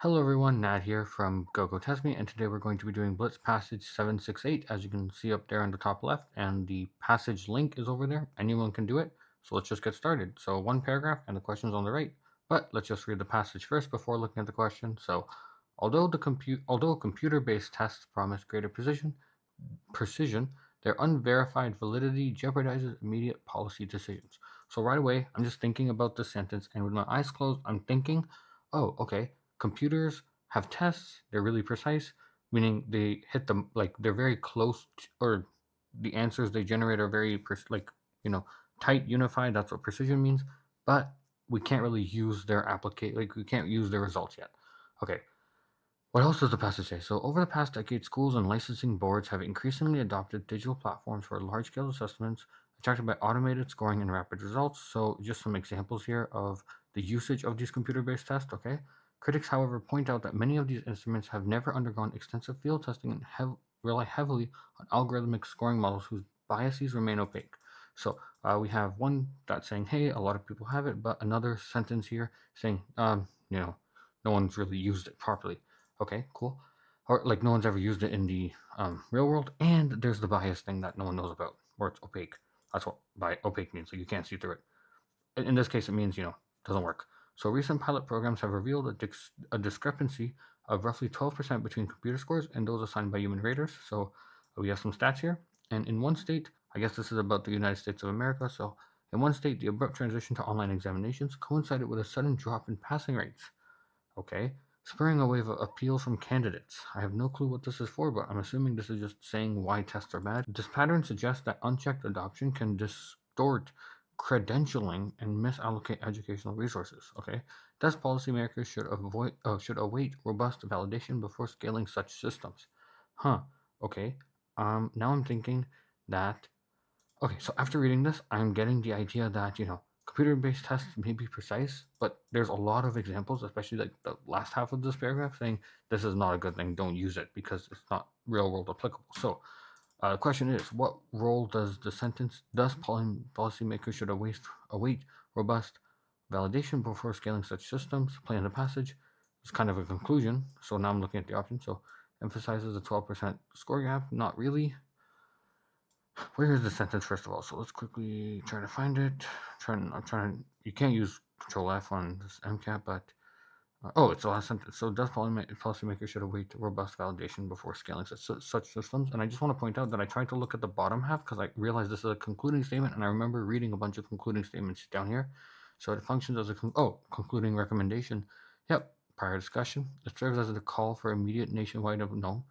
Hello everyone, Nat here from gogotestme, and today we're going to be doing Blitz passage 768, as you can see up there on the top left, and the passage link is over there. Anyone can do it, so let's just get started. So one paragraph and the question's on the right, but let's just read the passage first before looking at the question. So, although computer-based tests promise greater precision, their unverified validity jeopardizes immediate policy decisions. So right away, I'm just thinking about this sentence, and with my eyes closed, I'm thinking, oh, okay, computers have tests, they're really precise, meaning they hit them, like, they're very close to, or the answers they generate are very, you know, tight, unified, that's what precision means, but we can't really use their we can't use their results yet. Okay, what else does the passage say? So, over the past decade, schools and licensing boards have increasingly adopted digital platforms for large scale assessments, attracted by automated scoring and rapid results. So, just some examples here of the usage of these computer based tests. Okay. Critics, however, point out that many of these instruments have never undergone extensive field testing and rely heavily on algorithmic scoring models whose biases remain opaque. So, we have one that's saying, hey, a lot of people have it, but another sentence here saying, no one's really used it properly. Okay, cool. Or like no one's ever used it in the real world, and there's the bias thing that no one knows about, where it's opaque. That's what by opaque means. Like you can't see through it. In this case, it means doesn't work. So recent pilot programs have revealed a discrepancy of roughly 12% between computer scores and those assigned by human raters. So we have some stats here, and in one state, I guess this is about the United States of America. So in one state, the abrupt transition to online examinations coincided with a sudden drop in passing rates. Okay. Spurring a wave of appeals from candidates. I have no clue what this is for, but I'm assuming this is just saying why tests are bad. This pattern suggests that unchecked adoption can distort credentialing and misallocate educational resources. Okay. Thus, policymakers should await robust validation before scaling such systems. Huh. Okay. Now I'm thinking that Okay, so after reading this, I'm getting the idea that, computer-based tests may be precise, but there's a lot of examples, especially like the last half of this paragraph, saying this is not a good thing, don't use it because it's not real-world applicable. So, the question is, what role does the sentence, thus policymakers should await robust validation before scaling such systems, play in the passage? It's kind of a conclusion. So now I'm looking at the option. So, emphasizes the 12% score gap, not really. Where is the sentence first of all? So let's quickly try to find it. I'm trying. You can't use Control F on this MCAT, but oh, it's the last sentence. So does policymakers should await robust validation before scaling such systems? And I just want to point out that I tried to look at the bottom half because I realized this is a concluding statement, and I remember reading a bunch of concluding statements down here. So it functions as a concluding recommendation. Yep. Prior discussion. It serves as a call for immediate nationwide no.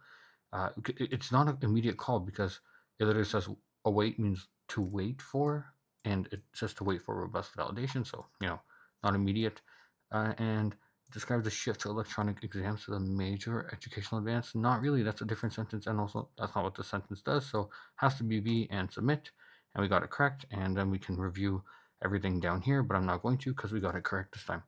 It's not an immediate call because it literally says await means to wait for, and it says to wait for robust validation. So not immediate, and describes the shift to electronic exams as a major educational advance. Not really. That's a different sentence, and also that's not what the sentence does. So has to be V and submit, and we got it correct. And then we can review everything down here, but I'm not going to because we got it correct this time.